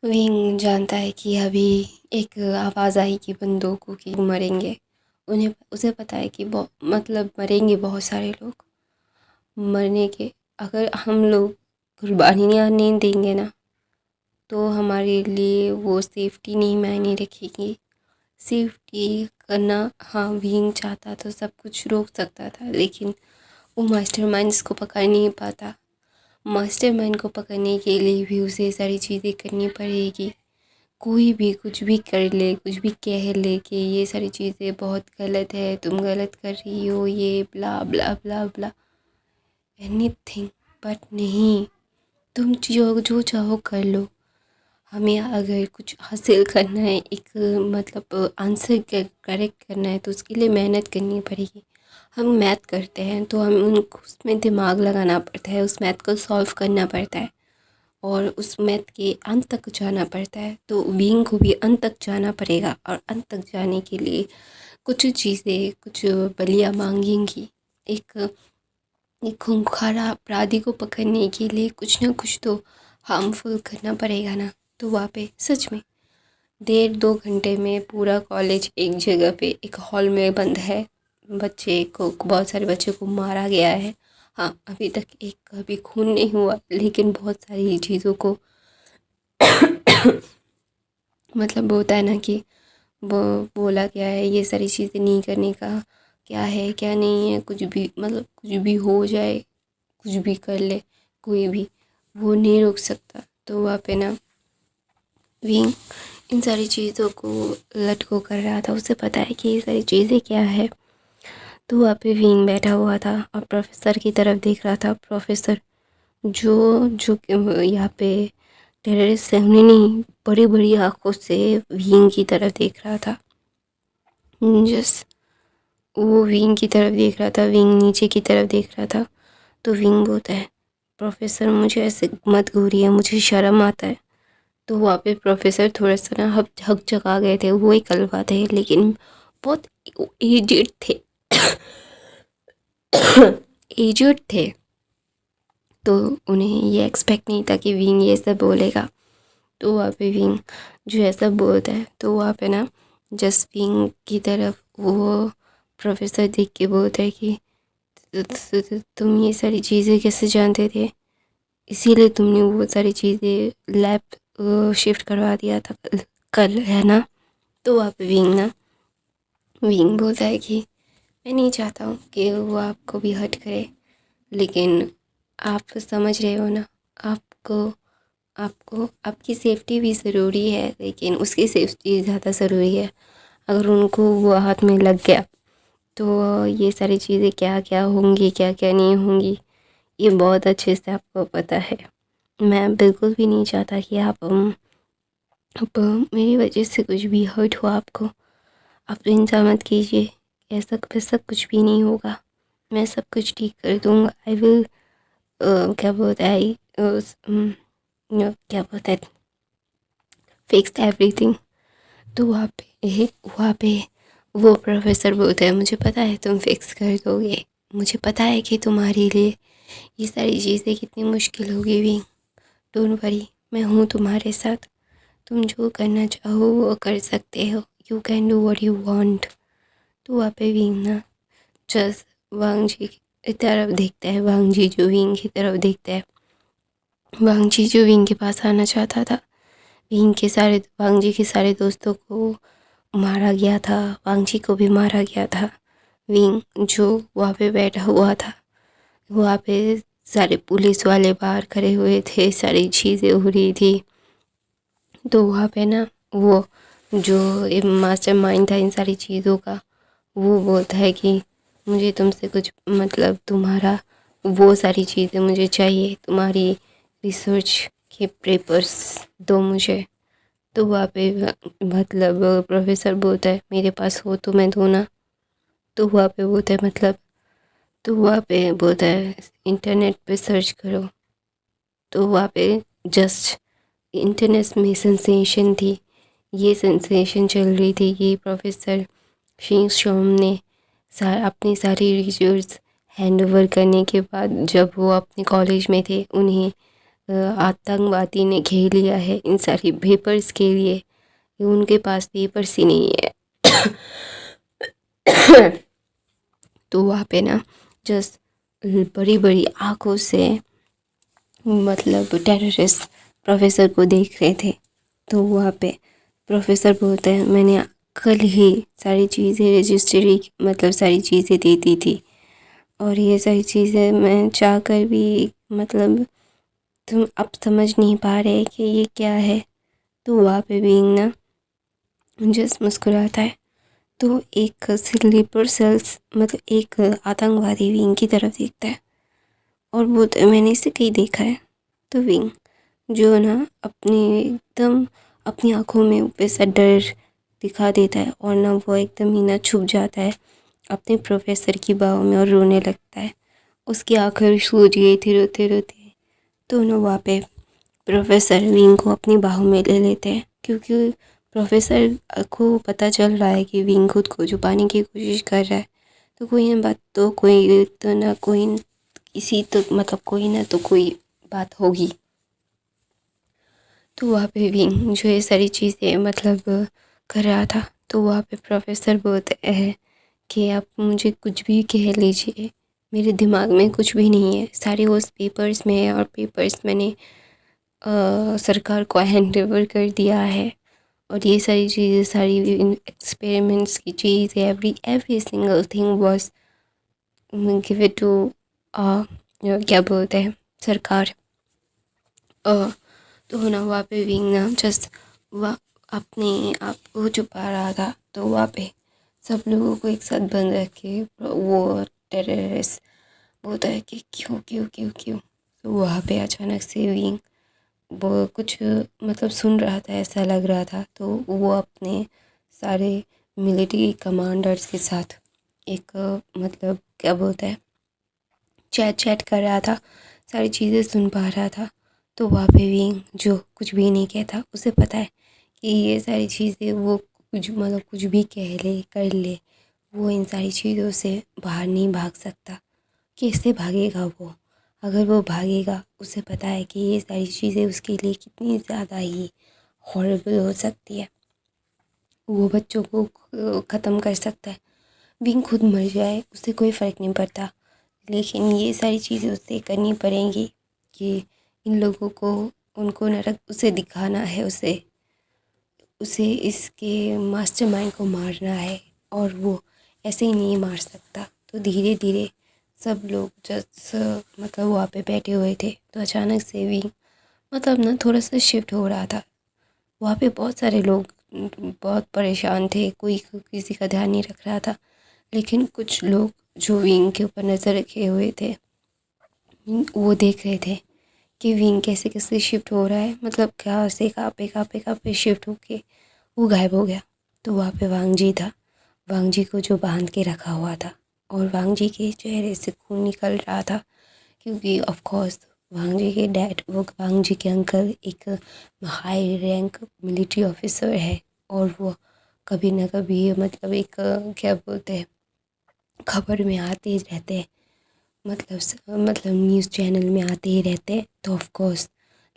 Wing जानता है कि अभी एक आवाज़ आएगी बंदूकों की, मरेंगे। उन्हें उसे पता है कि मतलब मरेंगे बहुत सारे लोग। मरने के अगर हम लोग कुर्बानियाँ नहीं देंगे ना, तो हमारे लिए वो सेफ्टी नहीं मायने रखेगी। सेफ्टी करना, हाँ विंग चाहता तो सब कुछ रोक सकता था, लेकिन वो मास्टरमाइंड्स को पकड़ नहीं पाता। मास्टरमाइंड को पकड़ने के लिए भी उसे सारी चीज़ें करनी पड़ेगी। कोई भी कुछ भी कर ले, कुछ भी कह ले कि ये सारी चीज़ें बहुत गलत है, तुम गलत कर रही हो, ये ब्ला ब्ला ब्ला ब्ला, एनीथिंग। बट नहीं, तुम जो जो चाहो कर लो। हमें अगर कुछ हासिल करना है, एक मतलब आंसर करेक्ट करना है, तो उसके लिए मेहनत करनी पड़ेगी। हम मैथ करते हैं तो हम उनको उसमें दिमाग लगाना पड़ता है, उस मैथ को सॉल्व करना पड़ता है और उस मैथ के अंत तक जाना पड़ता है। तो बीइंग को भी अंत तक जाना पड़ेगा और अंत तक जाने के लिए कुछ चीज़ें, कुछ बलियाँ मांगेंगी। एक एक खूंखार अपराधी को पकड़ने के लिए कुछ ना कुछ तो हार्मफुल करना पड़ेगा ना। तो वहाँ पे सच में 1.5-2 घंटे में पूरा कॉलेज एक जगह पे एक हॉल में बंद है। बच्चे को, बहुत सारे बच्चों को मारा गया है। हाँ, अभी तक एक का भी खून नहीं हुआ, लेकिन बहुत सारी चीज़ों को मतलब होता है ना कि वो बोला गया है ये सारी चीज़ें नहीं करने का, क्या है क्या नहीं है, कुछ भी मतलब कुछ भी हो जाए, कुछ भी कर ले कोई भी, वो नहीं रोक सकता। तो वहाँ पे ना विंग इन सारी चीज़ों को लटको कर रहा था। उसे पता है कि ये सारी चीज़ें क्या है। तो वहाँ पे विंग बैठा हुआ था और प्रोफेसर की तरफ देख रहा था। प्रोफेसर जो जो यहाँ पे टेररिस्ट है, उन्हें नहीं, बड़ी बड़ी आंखों से विंग की तरफ देख रहा था। जस्ट वो विंग की तरफ देख रहा था, विंग नीचे की तरफ देख रहा था। तो विंग बोलता है, प्रोफेसर मुझे ऐसे मत घूरिए, मुझे शर्म आता है। तो वहाँ पे प्रोफेसर थोड़ा सा ना हक जगा गए थे। वो एक अलवा थे, लेकिन बहुत एजेड थे। एजेड थे, तो उन्हें ये एक्सपेक्ट नहीं था कि विंग ये सब बोलेगा। तो वहाँ पे विंग जो ऐसा बोलता है, तो वहाँ पे ना जस्ट विंग की तरफ वो प्रोफेसर देख के बोलता है कि तुम ये सारी चीज़ें कैसे जानते थे, इसीलिए तुमने वो सारी चीज़ें लैब शिफ्ट करवा दिया था कल, है ना। तो वहाँ पे विंग बोलता है कि मैं नहीं चाहता हूँ कि वो आपको भी हर्ट करे, लेकिन आप समझ रहे हो ना, आपको आपको आपकी सेफ्टी भी ज़रूरी है, लेकिन उसकी सेफ्टी ज़्यादा ज़रूरी है। अगर उनको वो हाथ में लग गया तो ये सारी चीज़ें क्या क्या होंगी, क्या क्या नहीं होंगी, ये बहुत अच्छे से आपको पता है। मैं बिल्कुल भी नहीं चाहता कि आप मेरी वजह से कुछ भी हर्ट हो आपको। आप चिंता मत कीजिए, ऐसा वैसा कुछ भी नहीं होगा, मैं सब कुछ ठीक कर दूँगा। आई विल क्या बोलता है क्या बोलता है, फिक्स एवरीथिंग। तो वहाँ पे वो प्रोफेसर बोलता है, मुझे पता है तुम फिक्स कर दोगे, मुझे पता है कि तुम्हारे लिए ये सारी चीज़ें कितनी मुश्किल होगी भी। डोंट वरी, मैं हूँ तुम्हारे साथ। तुम जो करना चाहो वो कर सकते हो, you can do what you want. तो वहाँ पे विंग ना जस्ट वांग जी की तरफ देखता है, वांग जी जो विंग की तरफ देखता है। वांग जी जो विंग के पास आना चाहता था, वांग जी के सारे दोस्तों को मारा गया था, वांग जी को भी मारा गया था। विंग जो वहाँ पे बैठा हुआ था, वहाँ पे सारे पुलिस वाले बाहर खड़े हुए थे, सारी चीज़ें हो रही थी। तो वहाँ पे ना वो जो मास्टर माइंड था इन सारी चीज़ों का, वो बोलता है कि मुझे तुमसे कुछ मतलब तुम्हारा वो सारी चीज़ें मुझे चाहिए, तुम्हारी रिसर्च के पेपर्स दो मुझे। तो वहाँ पे मतलब प्रोफेसर बोलता है, मेरे पास हो तो मैं दूँ ना। तो वहाँ पे बोलता है मतलब, तो वहाँ पे बोलता है इंटरनेट पे सर्च करो। तो वहाँ पे जस्ट इंटरनेट में सेंसेशन थी, ये सेंसेशन चल रही थी कि प्रोफेसर शिंग शोम ने अपनी सारी रिसर्च हैंड ओवर करने के बाद, जब वो अपने कॉलेज में थे, उन्हें आतंकवादी ने घेर लिया है इन सारी पेपर्स के लिए, कि उनके पास पेपर्स ही नहीं है। तो वहाँ पे ना जस्ट बड़ी बड़ी आँखों से मतलब टेररिस्ट प्रोफेसर को देख रहे थे। तो वहाँ पे प्रोफेसर बोलते हैं, मैंने कल ही सारी चीज़ें रजिस्ट्री मतलब सारी चीज़ें दे दी थी, और ये सारी चीज़ें मैं चाह कर भी मतलब तुम अब समझ नहीं पा रहे कि ये क्या है। तो वहाँ पे विंग ना जस्ट मुस्कुराता है। तो एक स्लीपर सेल्स मतलब एक आतंकवादी विंग की तरफ देखता है और बोलता है, मैंने इसे कहीं देखा है। तो विंग जो ना एकदम अपनी आँखों में वैसा डर दिखा देता है, और ना वो एकदम ही ना छुप जाता है अपने प्रोफेसर की बाहों में और रोने लगता है। उसकी आँखें सूज गई थी रोते रोते। तो ना वहाँ पे प्रोफेसर विंग को अपनी बाहों में ले लेते हैं, क्योंकि प्रोफेसर को पता चल रहा है कि विंग खुद को छुपाने की कोशिश कर रहा है। तो कोई ना बात तो कोई तो ना कोई किसी तो मतलब कोई ना तो कोई बात होगी। तो वहाँ पे विंग जो ये सारी चीज़ें मतलब कर रहा था, तो वहाँ पे प्रोफेसर बोलते हैं कि आप मुझे कुछ भी कह लीजिए, मेरे दिमाग में कुछ भी नहीं है, सारे उस पेपर्स में है और पेपर्स मैंने सरकार को हैंड ओवर कर दिया है। और ये सारी चीज़ें सारी एक्सपेरिमेंट्स की चीज़ every single thing was give it to क्या बोलते हैं सरकार। तो ना वहाँ पे विंग ना जस्ट वह अपने आप को छुपा रहा था। तो वहाँ पे सब लोगों को एक साथ बंद रख के वो टेररिस्ट बोलता है कि क्यों क्यों क्यों क्यों। तो वहाँ पे अचानक से विंग वो कुछ मतलब सुन रहा था, ऐसा लग रहा था। तो वो अपने सारे मिलिट्री कमांडर्स के साथ एक मतलब क्या बोलते हैं चैट कर रहा था, सारी चीज़ें सुन पा रहा था। तो वहाँ पे विंग जो कुछ भी नहीं कहता, उसे पता है कि ये सारी चीज़ें वो कुछ मतलब कुछ भी कह ले कर ले, वो इन सारी चीज़ों से बाहर नहीं भाग सकता। कैसे भागेगा वो? अगर वो भागेगा, उसे पता है कि ये सारी चीज़ें उसके लिए कितनी ज़्यादा ही हॉरिबल हो सकती है। वो बच्चों को ख़त्म कर सकता है। विंग खुद मर जाए उसे कोई फ़र्क नहीं पड़ता, लेकिन ये सारी चीज़ें उसे करनी पड़ेंगी कि इन लोगों को उनको नरक उसे दिखाना है, उसे उसे इसके मास्टरमाइंड को मारना है, और वो ऐसे ही नहीं मार सकता। तो धीरे धीरे सब लोग जस्ट मतलब वहाँ पे बैठे हुए थे। तो अचानक से भी मतलब ना थोड़ा सा शिफ्ट हो रहा था। वहाँ पे बहुत सारे लोग बहुत परेशान थे, कोई किसी का ध्यान नहीं रख रहा था। लेकिन कुछ लोग जो विंग के ऊपर नज़र रखे हुए थे, वो देख रहे थे कि विंग कैसे कैसे शिफ्ट हो रहा है, मतलब क्या से कहाँ पे शिफ्ट होके वो गायब हो गया। तो वहाँ पे वांग जी था, वांग जी को जो बांध के रखा हुआ था, और वांग जी के चेहरे से खून निकल रहा था, क्योंकि ऑफ कोर्स वांग जी के डैड वो वांग जी के अंकल एक हाई रैंक मिलिट्री ऑफिसर है, और वो कभी ना कभी मतलब एक क्या बोलते हैं खबर में आते ही रहते हैं, मतलब न्यूज़ चैनल में आते ही रहते हैं। तो ऑफ कोर्स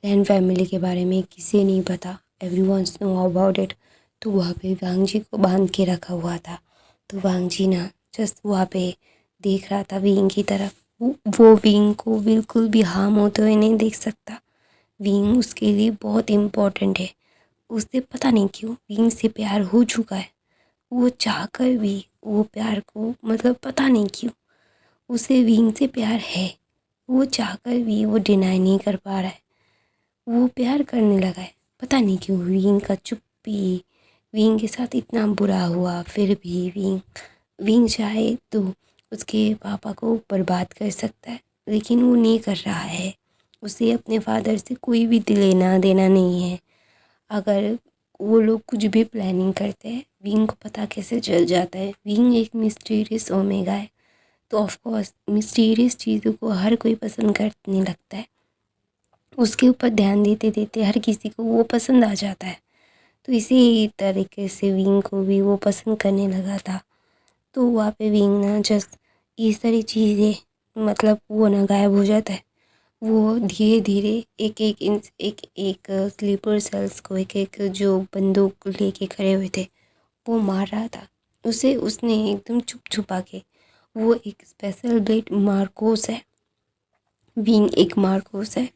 लैन फैमिली के बारे में किसी नहीं पता, एवरीवन्स नो अबाउट इट। तो वहाँ पे वांग जी को बांध के रखा हुआ था। तो वांग जी ना जस्ट वहाँ पे देख रहा था विंग की तरफ। वो विंग को बिल्कुल भी हार्म होते हुए नहीं देख सकता। विंग उसके लिए बहुत इम्पोर्टेंट है। उसे पता नहीं क्यों विंग से प्यार हो चुका है। वो चाहकर भी वो प्यार को मतलब पता नहीं क्यों उसे विंग से प्यार है। वो चाहकर भी वो डिनाई नहीं कर पा रहा है, वो प्यार करने लगा है। पता नहीं क्यों विंग का चुप्पी, विंग के साथ इतना बुरा हुआ, फिर भी विंग विंग चाहे तो उसके पापा को बर्बाद कर सकता है, लेकिन वो नहीं कर रहा है। उसे अपने फादर से कोई भी लेना देना नहीं है। अगर वो लोग कुछ भी प्लानिंग करते हैं, विंग को पता कैसे चल जाता है। विंग एक मिस्टीरियस ओमेगा है। तो ऑफ कोर्स मिस्टीरियस चीज़ों को हर कोई पसंद करने लगता है। उसके ऊपर ध्यान देते देते हर किसी को वो पसंद आ जाता है। तो इसी तरीके से विंग को भी वो पसंद करने लगा था। तो वहाँ पे विंग ना जस्ट ये सारी चीज़ें मतलब वो ना गायब हो जाता है। वो धीरे धीरे एक एक स्लीपर सेल्स को एक एक जो बंदूक लेके खड़े हुए थे वो मार रहा था। उसे उसने एकदम छुप छुपा के, वो एक स्पेशल ब्लेड मार्कोस है, विंग एक मार्कोस है।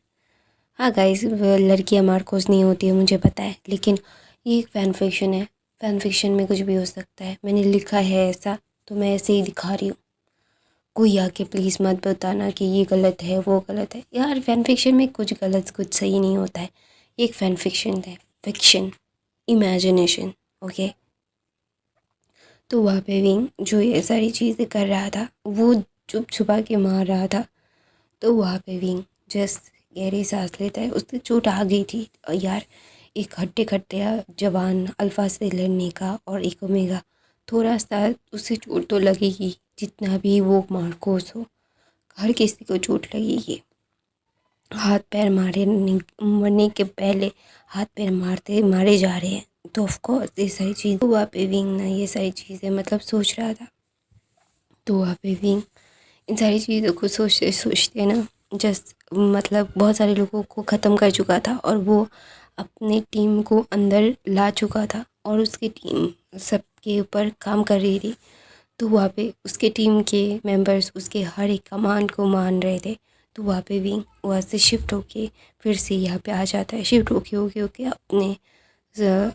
हाँ गाइस, लड़कियां मार्कोस नहीं होती है मुझे पता है, लेकिन ये एक फैन फिक्शन है। फैन फिक्शन में कुछ भी हो सकता है, मैंने लिखा है ऐसा तो मैं ऐसे ही दिखा रही हूँ। कोई आके प्लीज़ मत बताना कि ये गलत है वो गलत है। यार फैन फिक्शन में कुछ गलत कुछ सही नहीं होता है। ये एक फैन फिक्शन है, फिक्शन, इमेजिनेशन, ओके। तो वहाँ पे विंग जो ये सारी चीज़ें कर रहा था वो चुप छुपा के मार रहा था। तो वहाँ पे विंग जस्ट गहरी सांस लेता है, उसकी चोट आ गई थी। और यार एक हट्टे खट्टे जवान अल्फा से लड़ने का और एक ओमेगा, थोड़ा सा उसे चोट तो लगेगी, जितना भी वो मार्कोस हो, हर किसी को चोट लगेगी। हाथ पैर मरने के पहले हाथ पैर मारे जा रहे हैं, तो ऑफ कोर्स ये सारी चीज़, तो वहाँ पे विंग ना ये सारी चीज़ें मतलब सोच रहा था। तो वहाँ पे विंग इन सारी चीज़ों को सोचते सोचते ना जस्ट मतलब बहुत सारे लोगों को ख़त्म कर चुका था और वो अपने टीम को अंदर ला चुका था और उसकी टीम सबके ऊपर काम कर रही थी। तो वहाँ पे उसके टीम के मेंबर्स उसके हर एक कमांड को मान रहे थे। तो वहाँ पे विंग वहाँ से शिफ्ट होके फिर से यहाँ पे आ जाता है, शिफ्ट होके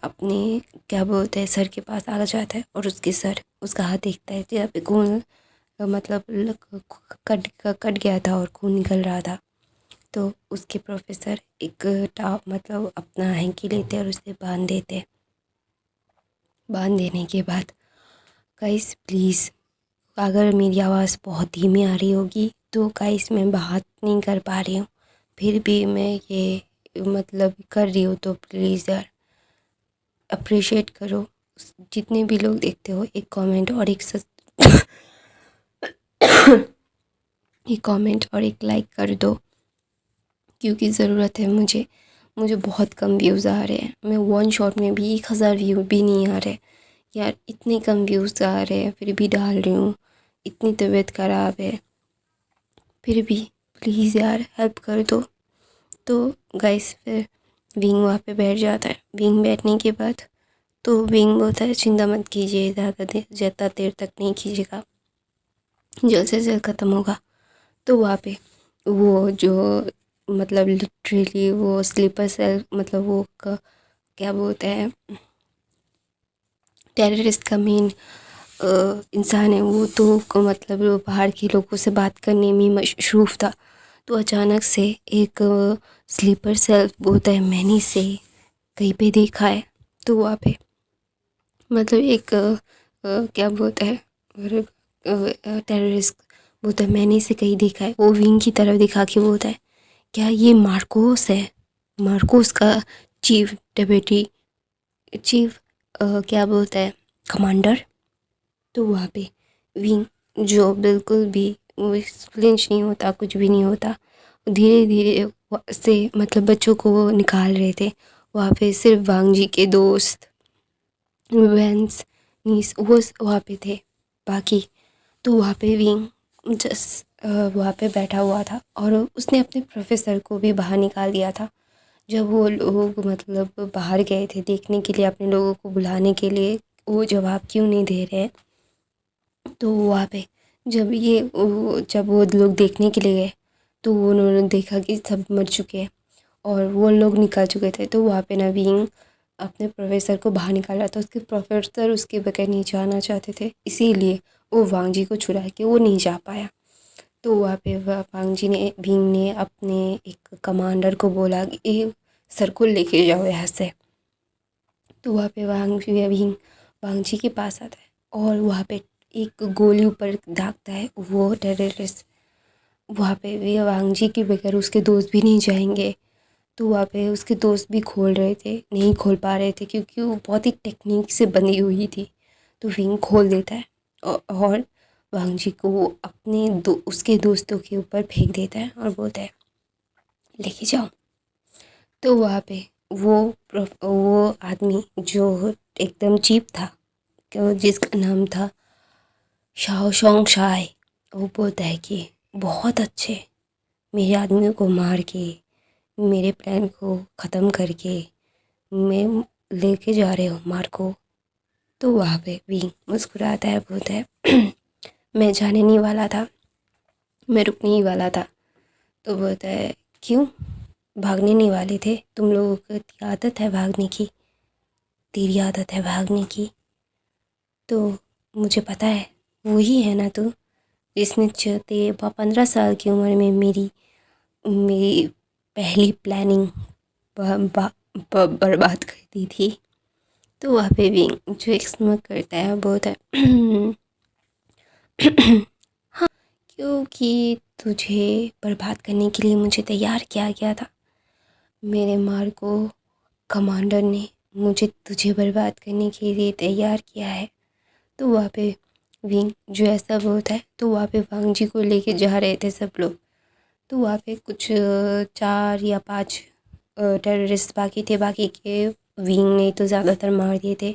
अपने क्या बोलते हैं सर के पास आ जाता है और उसके सर उसका हाथ देखता है जहाँ पे खून मतलब कट कट गया था और खून निकल रहा था। तो उसके प्रोफेसर एक मतलब अपना हैंकी लेते और उसे बांध देते। बांध देने के बाद गाइस प्लीज़, अगर मेरी आवाज़ बहुत धीमी आ रही होगी तो गाइस मैं बात नहीं कर पा रही हूँ, फिर भी मैं ये मतलब कर रही हूँ, तो प्लीज़ यार अप्रिशिएट करो। जितने भी लोग देखते हो एक कमेंट और एक कमेंट और एक लाइक कर दो, क्योंकि ज़रूरत है मुझे। मुझे बहुत कम व्यूज़ आ रहे हैं, मैं वन शॉट में भी 1000 व्यू भी नहीं आ रहे यार, इतने कम व्यूज़ आ रहे हैं फिर भी डाल रही हूँ। इतनी तबीयत ख़राब है फिर भी प्लीज़ यार हेल्प कर दो। तो गाइस फिर विंग वहाँ पे बैठ जाता है। विंग बैठने के बाद तो विंग बोलता है चिंता मत कीजिए, ज़्यादा देर तक नहीं कीजिएगा, जल्द से जल्द ख़त्म होगा। तो वहाँ पे वो जो मतलब लिटरली वो स्लीपर सेल मतलब वो क्या बोलते हैं टेररिस्ट का मेन इंसान है वो, तो मतलब वो बाहर के लोगों से बात करने में मशरूफ़ था। तो अचानक से एक स्लीपर सेल बोलता है मैंने से कहीं पे देखा है। तो वहाँ पे मतलब एक क्या बोलता है टेररिस्ट बोलता है मैंने से कहीं देखा है। वो विंग की तरफ दिखा के बोलता है क्या ये मार्कोस है, मार्कोस का चीफ डेप्यूटी चीफ क्या बोलता है कमांडर। तो वहाँ पे विंग जो बिल्कुल भी फ्लिंच नहीं होता, कुछ भी नहीं होता, धीरे धीरे से मतलब बच्चों को वो निकाल रहे थे। वहाँ पे सिर्फ वांग जी के दोस्त वेंस नीस वो वहाँ पे थे बाकी। तो वहाँ पे विंग जस्ट वहाँ पे बैठा हुआ था और उसने अपने प्रोफेसर को भी बाहर निकाल दिया था। जब वो लोग मतलब बाहर गए थे देखने के लिए, अपने लोगों को बुलाने के लिए वो जवाब क्यों नहीं दे रहे, तो वहाँ पे जब वो लोग देखने के लिए गए तो उन्होंने देखा कि सब मर चुके हैं और वो लोग निकल चुके थे। तो वहाँ पे नवीन अपने प्रोफेसर को बाहर निकाला था, उसके प्रोफेसर उसके बगैर नहीं जाना चाहते थे, इसीलिए वो वांग जी को छुड़ा के वो नहीं जा पाया। तो वहाँ पे वांग जी ने भीम ने अपने एक कमांडर को बोला कि सर को लेके जाओ यहाँ से। तो वहाँ पे वांग जी के पास आता है और वहाँ पे एक गोली ऊपर दागता है वो टेररिस्ट। वहाँ पे भी वांग जी के बगैर उसके दोस्त भी नहीं जाएंगे। तो वहाँ पे उसके दोस्त भी खोल रहे थे, नहीं खोल पा रहे थे क्योंकि वो बहुत ही टेक्निक से बनी हुई थी। तो विंग खोल देता है और वांग जी को वो अपने उसके दोस्तों के ऊपर फेंक देता है और बोलता है लेके जाओ। तो वहाँ पे वो आदमी जो एकदम चीप था, जिसका नाम था शाओ शोंग शाय, वो बोलता है कि बहुत अच्छे, मेरे आदमियों को मार के, मेरे प्लान को ख़त्म करके मैं लेके जा रहे हो मार को। तो वहाँ पे भी मुस्कुराता है, बोलता है मैं जाने नहीं वाला था, मैं रुकने ही वाला था। तो बोलता है क्यों, भागने नहीं वाले थे? तुम लोगों की आदत है भागने की, तेरी आदत है भागने की। तो मुझे पता है वही है ना तू, जिसने 15 साल की उम्र में मेरी मेरी पहली प्लानिंग बर्बाद कर दी थी। तो वहाँ पे भी जो एक स्मग करता है बोलता है हाँ, क्योंकि तुझे बर्बाद करने के लिए मुझे तैयार किया गया था। मेरे मार को कमांडर ने मुझे तुझे बर्बाद करने के लिए तैयार किया है। तो वहाँ पे विंग जो ऐसा बोलता है, तो वहाँ पे वांग जी को लेके जा रहे थे सब लोग। तो वहाँ पे कुछ 4 या 5 टेररिस्ट बाकी थे, बाकी के विंग ने तो ज़्यादातर मार दिए थे।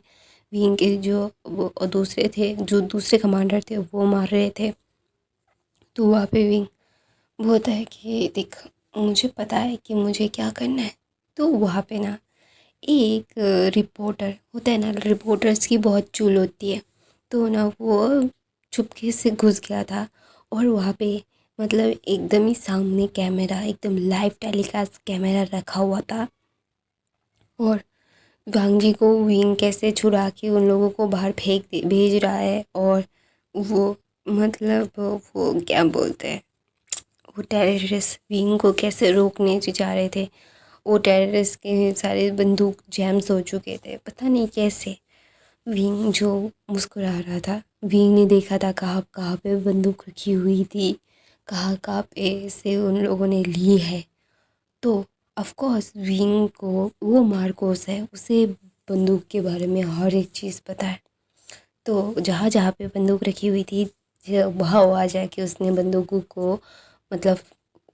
विंग के जो वो दूसरे थे, जो दूसरे कमांडर थे वो मार रहे थे। तो वहाँ पे विंग बोलता है कि देख, मुझे पता है कि मुझे क्या करना है। तो वहाँ पे ना एक रिपोर्टर होता है ना, रिपोर्टर्स की बहुत चूल होती है। तो ना वो चुपके से घुस गया था और वहाँ पे मतलब एकदम ही सामने कैमरा, एकदम लाइव टेलीकास्ट कैमरा रखा हुआ था। और वांग जी को विंग कैसे छुड़ा के उन लोगों को बाहर भेज रहा है। और वो मतलब वो क्या बोलते हैं, वो टेररिस्ट विंग को कैसे रोकने जा रहे थे। वो टेररिस्ट के सारे बंदूक जैम्स हो चुके थे, पता नहीं कैसे। विंग जो मुस्कुरा रहा था, विंग ने देखा था कहाँ कहाँ पे बंदूक रखी हुई थी, कहाँ कहाँ पे से उन लोगों ने ली है। तो ऑफ कोर्स विंग को, वो मार्कोस है, उसे बंदूक के बारे में हर एक चीज़ पता है। तो जहाँ जहाँ पे बंदूक रखी हुई थी, वहाँ वो आ जाके उसने बंदूकों को मतलब,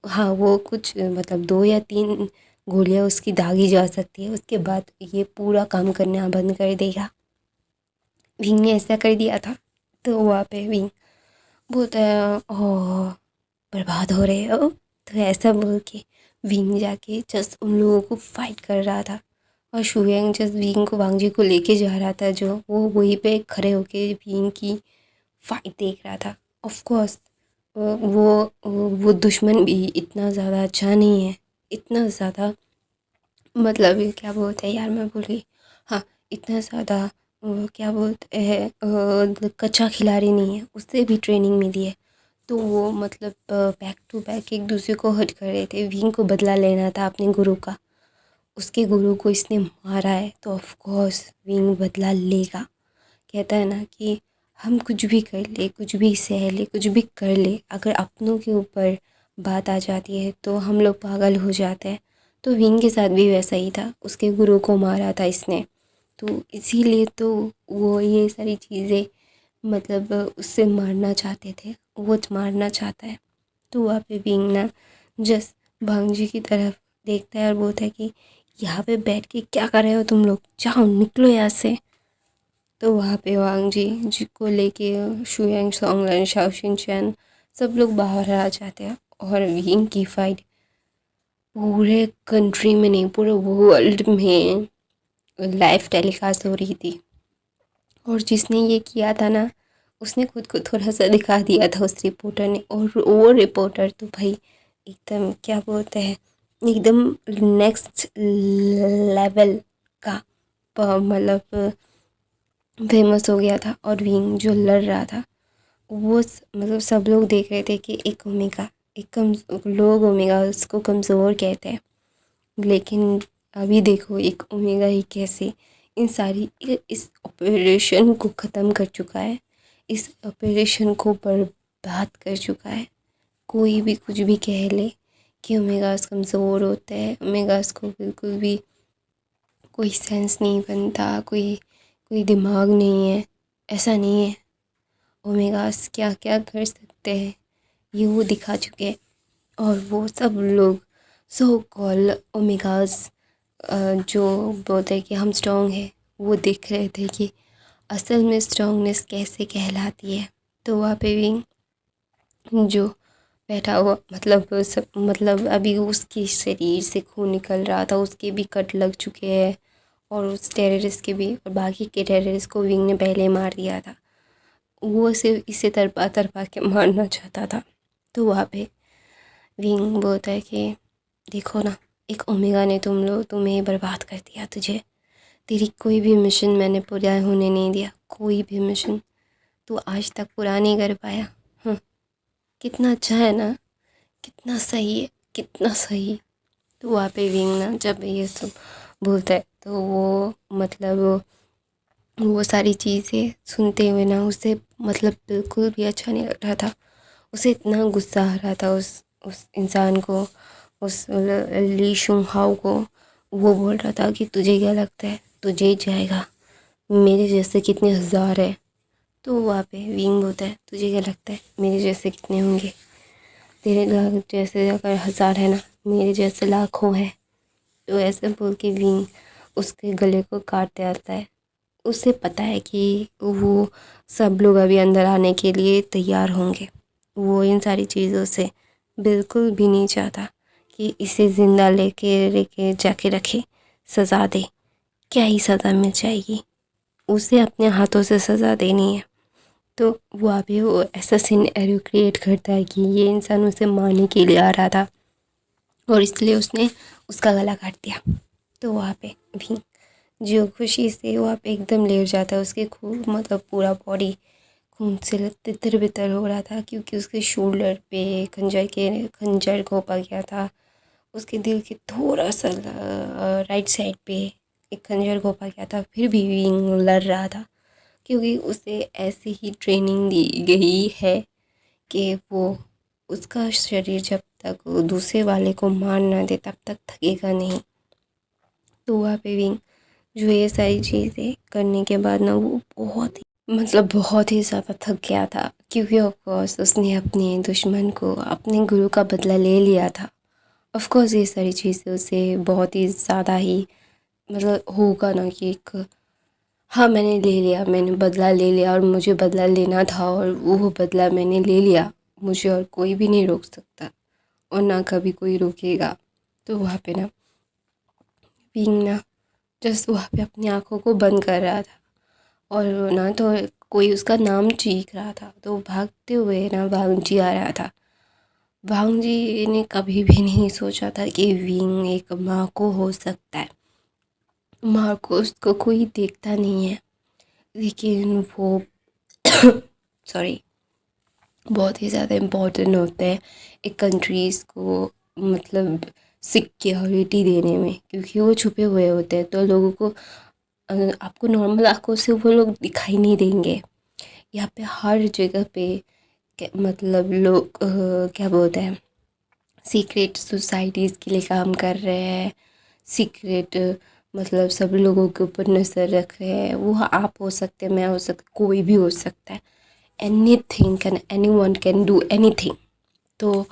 हाँ वो कुछ मतलब 2 या 3 गोलियाँ उसकी दागी जा सकती है, उसके बाद ये पूरा काम करना बंद कर देगा। विंग ने ऐसा कर दिया था। तो वहाँ पे विंग बोलता है ओह, बर्बाद हो रहे हो। तो ऐसा बोल के विंग जाके जस्ट उन लोगों को फाइट कर रहा था। और शुयंग जस्ट विंग को, वांग जी को लेके जा रहा था, जो वो वहीं पे खड़े होके विंग की फाइट देख रहा था। ऑफ कोर्स वो दुश्मन भी इतना ज़्यादा अच्छा नहीं है, इतना ज़्यादा मतलब ये क्या बोलते हैं यार, मैं भूल गई। हाँ, इतना ज़्यादा क्या बोलते हैं कच्चा खिलाड़ी नहीं है, उससे भी ट्रेनिंग मिली है। तो वो मतलब बैक टू बैक एक दूसरे को हर्ट कर रहे थे। विंग को बदला लेना था अपने गुरु का, उसके गुरु को इसने मारा है तो ऑफ कोर्स विंग बदला लेगा। कहता है ना कि हम कुछ भी कर ले, कुछ भी सह ले, कुछ भी कर ले, अगर अपनों के ऊपर बात आ जाती है तो हम लोग पागल हो जाते हैं। तो विंग के साथ भी वैसा ही था, उसके गुरु को मारा था इसने। तो इसीलिए तो वो ये सारी चीज़ें मतलब उससे मारना चाहते थे, वो मारना चाहता है। तो वहाँ पे विंग ना जस्ट भांग जी की तरफ देखता है और बोलता है कि यहाँ पे बैठ के क्या कर रहे हो तुम लोग, जाओ निकलो यहाँ से। तो वहाँ पे वांग जी को लेके शुयांग सोंगलन शाओशिन चैन सब लोग बाहर आ जाते हैं। और विंग की फाइट पूरे कंट्री में नहीं, पूरे वर्ल्ड में लाइव टेलीकास्ट हो रही थी। और जिसने ये किया था ना, उसने खुद को थोड़ा सा दिखा दिया था उस रिपोर्टर ने। और वो रिपोर्टर तो भाई एकदम क्या बोलते हैं, एकदम नेक्स्ट लेवल का मतलब फेमस हो गया था। और विंग जो लड़ रहा था वो मतलब सब लोग देख रहे थे कि एक ओमेगा, एक कम लोग ओमेगा उसको कमज़ोर कहते हैं, लेकिन अभी देखो एक ओमेगा ही कैसे इन सारी इस ऑपरेशन को ख़त्म कर चुका है, इस ऑपरेशन को बर्बाद कर चुका है। कोई भी कुछ भी कह ले कि ओमेगास कमज़ोर होते हैं, ओमेगास को बिल्कुल भी कोई सेंस नहीं बनता, कोई कोई दिमाग नहीं है, ऐसा नहीं है। ओमेगास क्या क्या कर सकते हैं ये वो दिखा चुके हैं। और वो सब लोग सो कॉल ओमेगास जो बोलते हैं कि हम स्ट्रॉन्ग हैं, वो देख रहे थे कि असल में स्ट्रॉन्गनेस कैसे कहलाती है। तो वहाँ पे भी जो बैठा हुआ, मतलब सब, मतलब अभी उसके शरीर से खून निकल रहा था, उसके भी कट लग चुके हैं और उस टेररिस्ट के भी, और बाकी के टेररिस्ट को विंग ने पहले मार दिया था। वो सिर्फ इसे तरपा तरपा के मारना चाहता था। तो वहाँ पे विंग बोलता है कि देखो ना, एक ओमेगा ने तुम्हें बर्बाद कर दिया, तुझे तेरी कोई भी मिशन मैंने पूरा होने नहीं दिया, कोई भी मिशन तू आज तक पूरा नहीं कर पाया। हम्म, कितना अच्छा है ना, कितना सही है, कितना सही। तो वहाँ पे विंग ना जब ये सब बोलता है तो वो मतलब वो सारी चीज़ें सुनते हुए ना उसे मतलब बिल्कुल भी अच्छा नहीं लग रहा था। उसे इतना गुस्सा आ रहा था उस इंसान को, उस ली शुंग हाओ को। वो बोल रहा था कि तुझे क्या लगता है, तुझे जाएगा, मेरे जैसे कितने हज़ार है। तो वहाँ पे विंग होता है, तुझे क्या लगता है मेरे जैसे कितने होंगे, तेरे जैसे अगर हज़ार है ना, मेरे जैसे लाखों है। तो ऐसे बोल के विंग उसके गले को काटते आता है। उसे पता है कि वो सब लोग अभी अंदर आने के लिए तैयार होंगे। वो इन सारी चीज़ों से बिल्कुल भी नहीं चाहता कि इसे ज़िंदा लेके लेके जाके रखे, सज़ा दे। क्या ही सज़ा मिल जाएगी, उसे अपने हाथों से सज़ा देनी है। तो वहाँ पे वो ऐसा सिनेरियो क्रिएट करता है कि ये इंसान उसे मारने के लिए आ रहा था और इसलिए उसने उसका गला काट दिया। तो वहाँ पे भी जो खुशी से वहाँ पे एकदम लेट जाता है, उसके खून मतलब पूरा बॉडी खून से तितर बितर हो रहा था, क्योंकि उसके शोल्डर पे खंजर घोंपा गया था। उसके दिल के थोड़ा सा राइट साइड पे एक खंजर घोंपा गया था, फिर भी विंग लड़ रहा था, क्योंकि उसे ऐसी ही ट्रेनिंग दी गई है कि वो उसका शरीर जब तक वो दूसरे वाले को मार ना दे तब तक थकेगा नहीं। तो वहाँ पे विंग जो ये सारी चीज़ें करने के बाद ना वो बहुत ही मतलब बहुत ही ज़्यादा थक गया था, क्योंकि ऑफ कोर्स उसने अपने दुश्मन को, अपने गुरु का बदला ले लिया था। ऑफ कोर्स ये सारी चीज़ें उसे बहुत ही ज़्यादा ही मतलब होगा ना कि एक, हाँ मैंने ले लिया, मैंने बदला ले लिया और मुझे बदला लेना था और वो बदला मैंने ले लिया, मुझे और कोई भी नहीं रोक सकता और ना कभी कोई रोकेगा। तो वहाँ पे ना विंग ना जस्ट वहाँ पे अपनी आँखों को बंद कर रहा था और ना तो कोई उसका नाम चीख रहा था, तो भागते हुए ना वांगजी आ रहा था। वांगजी ने कभी भी नहीं सोचा था कि विंग एक माँ को हो सकता है। माँ को उसको कोई देखता नहीं है, लेकिन वो सॉरी बहुत ही ज़्यादा इम्पोर्टेंट होते हैं एक कंट्रीज़ को मतलब सिक्योरिटी देने में, क्योंकि वो छुपे हुए होते हैं। तो लोगों को आपको नॉर्मल आँखों से वो लोग दिखाई नहीं देंगे। यहाँ पे हर जगह पे मतलब लोग क्या बोलते हैं, सीक्रेट सोसाइटीज़ के लिए काम कर रहे हैं, सीक्रेट मतलब सब लोगों के ऊपर नज़र रख रहे हैं। वो आप हो सकते हैं, मैं हो सकता, कोई भी हो सकता है। Anything can, anyone can do anything. तो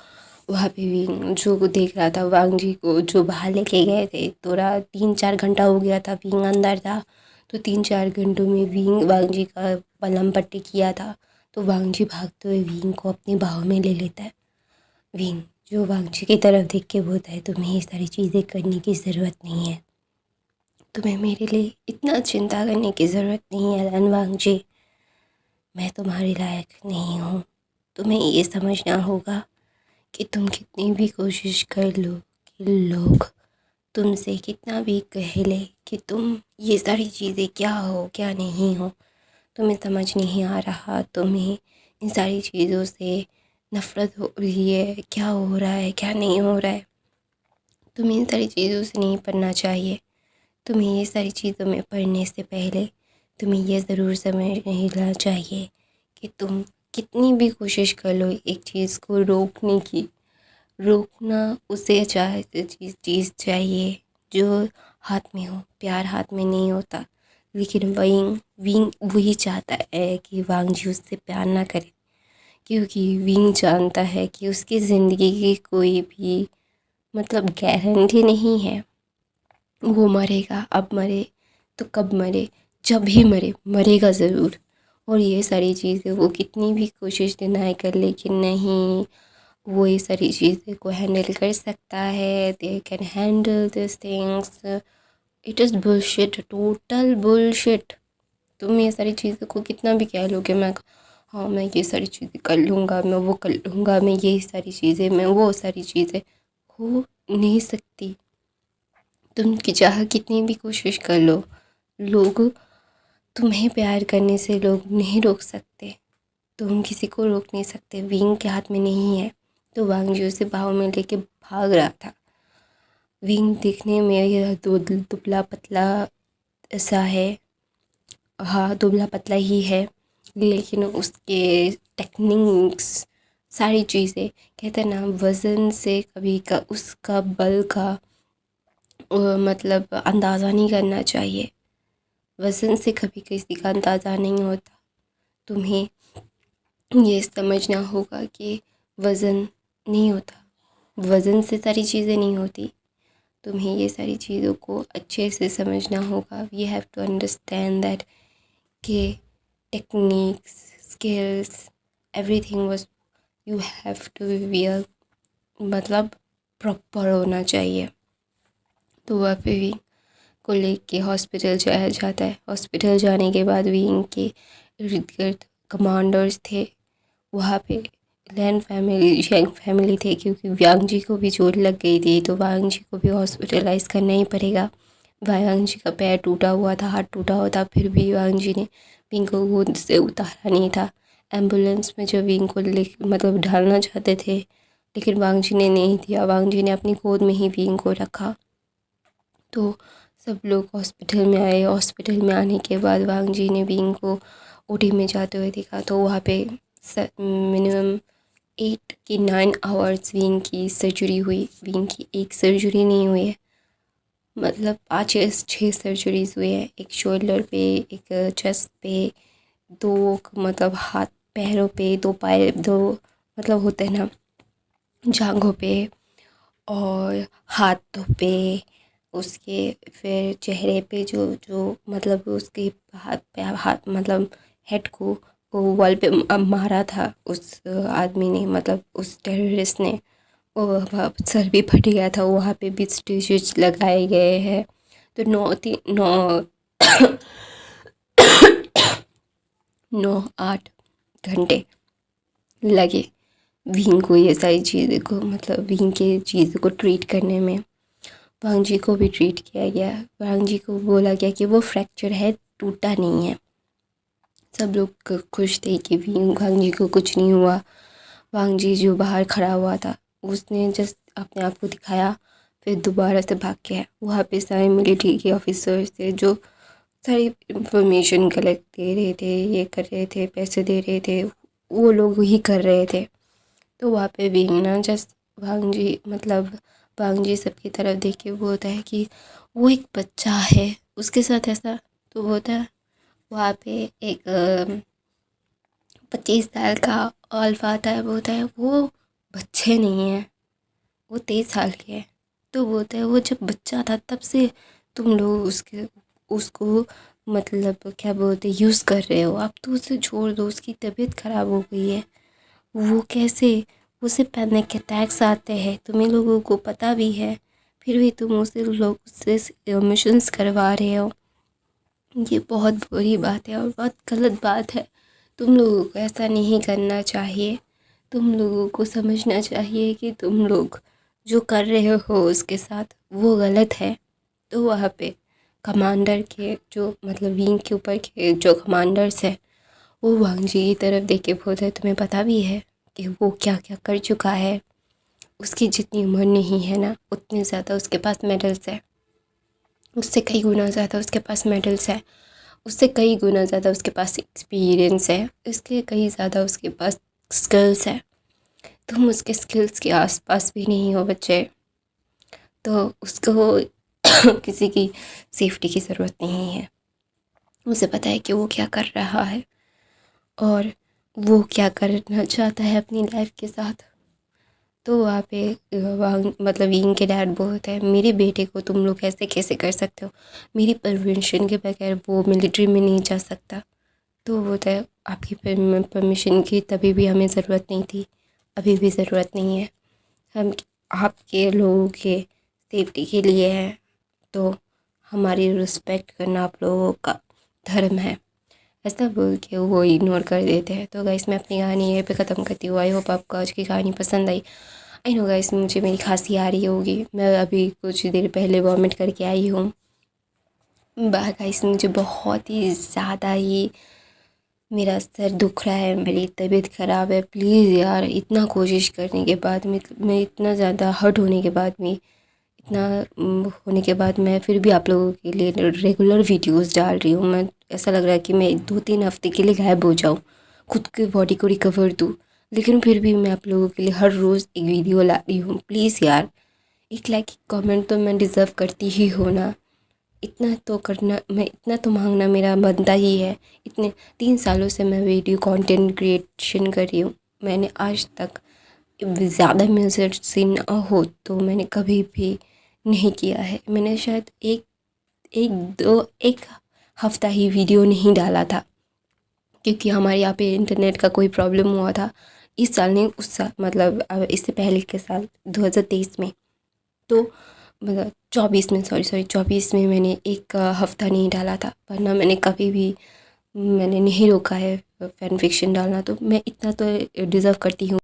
वहाँ पे भी जो को देख रहा था वांग जी को जो बाहर लेके गए थे, थोड़ा 3-4 घंटा हो गया था विंग अंदर था। तो 3-4 घंटों में विंग वांग जी का बलम पट्टी किया था। तो वांग जी भागते हुए विंग को अपनी बाहों में ले लेता है। विंग जो वांग जी की तरफ देख के बोलता है, तुम्हें ये सारी चीज़ें करने की ज़रूरत नहीं है, तुम्हें मेरे लिए इतना चिंता करने की ज़रूरत नहीं है लन वांग जी, मैं तुम्हारे लायक नहीं हूँ। तुम्हें ये समझना होगा कि तुम कितनी भी कोशिश कर लो कि लोग तुमसे कितना भी कह ले कि तुम ये सारी चीज़ें क्या हो क्या नहीं हो, तुम्हें समझ नहीं आ रहा, तुम्हें इन सारी चीज़ों से नफ़रत हो रही है, क्या हो रहा है क्या नहीं हो रहा है। तुम्हें इन सारी चीज़ों से नहीं पढ़ना चाहिए। तुम्हें ये सारी चीज़ों में पढ़ने से पहले तुम्हें ये ज़रूर समझ लेना चाहिए कि तुम कितनी भी कोशिश कर लो एक चीज़ को रोकने की, रोकना उसे चाहे चीज़ चाहिए जो हाथ में हो। प्यार हाथ में नहीं होता, लेकिन विंग विंग वही चाहता है कि वांग जी उससे प्यार ना करे, क्योंकि विंग जानता है कि उसकी ज़िंदगी की कोई भी मतलब गारंटी नहीं है। वो मरेगा, अब मरे तो कब मरे, जब भी मरे, मरेगा ज़रूर। और ये सारी चीज़ें वो कितनी भी कोशिश डिनाई कर, लेकिन नहीं, वो ये सारी चीज़ें को हैंडल कर सकता है, they can handle this things. It is bullshit, total bullshit. तुम ये सारी चीज़ों को कितना भी कह लो कि हाँ मैं ये सारी चीज़ें कर लूँगा, मैं वो कर लूँगा, मैं ये सारी चीज़ें, मैं वो सारी चीज़ें, हो नहीं सकती। तुम की चाह कितनी भी कोशिश कर लो, लोग तुम्हें प्यार करने से लोग नहीं रोक सकते। तुम किसी को रोक नहीं सकते। विंग के हाथ में नहीं है। तो वांग जी उसे बाहों में लेके भाग रहा था। विंग दिखने में यह दुबला पतला सा है। हाँ, दुबला पतला ही है, लेकिन उसके टेक्निक्स, सारी चीज़ें, कहते हैं ना, वज़न से कभी का उसका बल का मतलब अंदाज़ा नहीं करना चाहिए। वज़न से कभी किसी का अंदाज़ा नहीं होता। तुम्हें ये समझना होगा कि वज़न नहीं होता, वज़न से सारी चीज़ें नहीं होती। तुम्हें ये सारी चीज़ों को अच्छे से समझना होगा। We have to understand that कि techniques, skills, everything was, you have to be मतलब प्रॉपर होना चाहिए। तो वहाँ पे विंग को लेके हॉस्पिटल जाया जाता है। हॉस्पिटल जाने के बाद विंग के इर्द गिर्द कमांडर्स थे। वहाँ पे लैन फैमिली, यंग फैमिली थे, क्योंकि वांग जी को भी चोट लग गई थी, तो वांग जी को भी हॉस्पिटलाइज करना ही पड़ेगा। वांग जी का पैर टूटा हुआ था, हाथ टूटा हुआ था, फिर भी वांग जी ने विंग को गोद से उतारा नहीं था। एम्बुलेंस में जब विंग को ले मतलब ढालना चाहते थे, लेकिन वांग जी ने नहीं दिया। वांग जी ने अपनी गोद में ही विंग को रखा। तो सब लोग हॉस्पिटल में आए। हॉस्पिटल में आने के बाद वांग जी ने विंग को ओटी में जाते हुए देखा, तो वहाँ पे मिनिमम 8 की 9 आवर्स विंग की सर्जरी हुई। विंग की एक सर्जरी नहीं हुई है, मतलब 5 या 6 सर्जरीज हुई है। एक शोल्डर पे, एक चेस्ट पे, दो मतलब हाथ पैरों पे, दो पाए, दो मतलब होते हैं ना, जांघों पे और हाथों पे, उसके फिर चेहरे पे जो जो मतलब उसके हाथ पे हाथ मतलब हेड को वो वॉल पे मारा था उस आदमी ने, मतलब उस टेररिस्ट ने। वो सर भी फट गया था, वहाँ पे भी स्टिचेस लगाए गए हैं। तो 9-8 घंटे लगे विंग को ये सारी चीज़ों को, मतलब विंग के चीज़ों को ट्रीट करने में। वांग जी को भी ट्रीट किया गया। वांग जी को बोला गया कि वो फ्रैक्चर है, टूटा नहीं है। सब लोग खुश थे कि वांग जी को कुछ नहीं हुआ। वांग जी जो बाहर खड़ा हुआ था, उसने जस्ट अपने आप को दिखाया, फिर दोबारा से भाग गया। वहाँ पे सारे मिलिट्री के ऑफिसर्स थे जो सारी इंफॉर्मेशन कलेक्ट दे रहे थे, ये कर रहे थे, पैसे दे रहे थे, वो लोग ही कर रहे थे। तो वहाँ पे भी ना जस्ट वांग जी मतलब वांग जी सबकी तरफ देख के वो होता है कि वो एक बच्चा है, उसके साथ ऐसा तो होता है। वहाँ पे एक 25 साल का अल्फा आता है, वो होता है वो बच्चे नहीं है, वो 23 साल के है। तो वो होता है वो जब बच्चा था तब से तुम लोग उसको मतलब क्या बोलते यूज़ कर रहे हो। अब तो उसे छोड़ दो, उसकी तबीयत ख़राब हो गई है। वो कैसे, उसे पैनिक अटैक्स आते हैं, तुम्हें लोगों को पता भी है, फिर भी तुम उससे मिशंस करवा रहे हो। ये बहुत बुरी बात है और बहुत गलत बात है। तुम लोगों को ऐसा नहीं करना चाहिए। तुम लोगों को समझना चाहिए कि तुम लोग जो कर रहे हो उसके साथ वो गलत है। तो वहाँ पे कमांडर के जो मतलब विंग के ऊपर के जो कमांडर्स हैं, वो वांग जी की तरफ देख के बोलते हैं, तुम्हें पता भी है कि वो क्या क्या कर चुका है। उसकी जितनी उम्र नहीं है ना, उतने ज़्यादा उसके पास मेडल्स है। उससे कई गुना ज़्यादा उसके पास मेडल्स है। उससे कई गुना ज़्यादा उसके पास एक्सपीरियंस है। इसके कई ज़्यादा उसके पास स्किल्स है। तुम उसके स्किल्स के आसपास भी नहीं हो बच्चे, तो उसको किसी की सेफ्टी की ज़रूरत नहीं है। उसे पता है कि वो क्या कर रहा है और वो क्या करना चाहता है अपनी लाइफ के साथ। तो वहाँ पे मतलब विंग के डैड बोलते हैं, मेरे बेटे को तुम लोग ऐसे कैसे कर सकते हो, मेरी परमिशन के बगैर वो मिलिट्री में नहीं जा सकता। तो वो बोलता है, आपकी परमिशन की तभी भी हमें ज़रूरत नहीं थी, अभी भी ज़रूरत नहीं है। हम आपके लोगों के सेफ्टी के लिए है, तो हमारी रिस्पेक्ट करना आप लोगों का धर्म है। ऐसा बोल के वो इग्नोर कर देते हैं। तो गाइस मैं अपनी कहानी यहीं पे ख़त्म करती हूँ। आई होप आपको आज की कहानी पसंद आई। आई नो गाइस मुझे मेरी खांसी आ रही होगी, मैं अभी कुछ देर पहले वॉमिट करके आई हूँ। गाइस मुझे बहुत ही ज़्यादा ही मेरा सर दुख रहा है, मेरी तबीयत ख़राब है। प्लीज़ यार, इतना कोशिश करने के बाद मैं इतना ज़्यादा हर्ट होने के बाद में इतना होने के बाद मैं फिर भी आप लोगों के लिए रेगुलर वीडियोस डाल रही हूँ। मैं ऐसा लग रहा है कि मैं 2-3 हफ्ते के लिए गायब हो जाऊँ, खुद की बॉडी को रिकवर दूँ, लेकिन फिर भी मैं आप लोगों के लिए हर रोज़ एक वीडियो ला रही हूँ। प्लीज़ यार, एक लाइक कमेंट तो मैं डिज़र्व करती ही हूँ ना। इतना तो करना, मैं इतना तो मांगना मेरा बनता ही है। इतने 3 सालों से मैं वीडियो कंटेंट क्रिएशन कर रही हूँ। मैंने आज तक ज़्यादा म्यूजिक सीन हो तो मैंने कभी भी नहीं किया है। मैंने शायद एक हफ़्ता ही वीडियो नहीं डाला था, क्योंकि हमारे यहाँ पे इंटरनेट का कोई प्रॉब्लम हुआ था। इस साल नहीं, उस साल मतलब इससे पहले के साल 2023 में, तो मतलब 24 में, सॉरी 24 में मैंने एक हफ़्ता नहीं डाला था। वरना मैंने कभी भी मैंने नहीं रोका है फ़ैन फ़िक्शन डालना। तो मैं इतना तो डिज़र्व करती हूँ।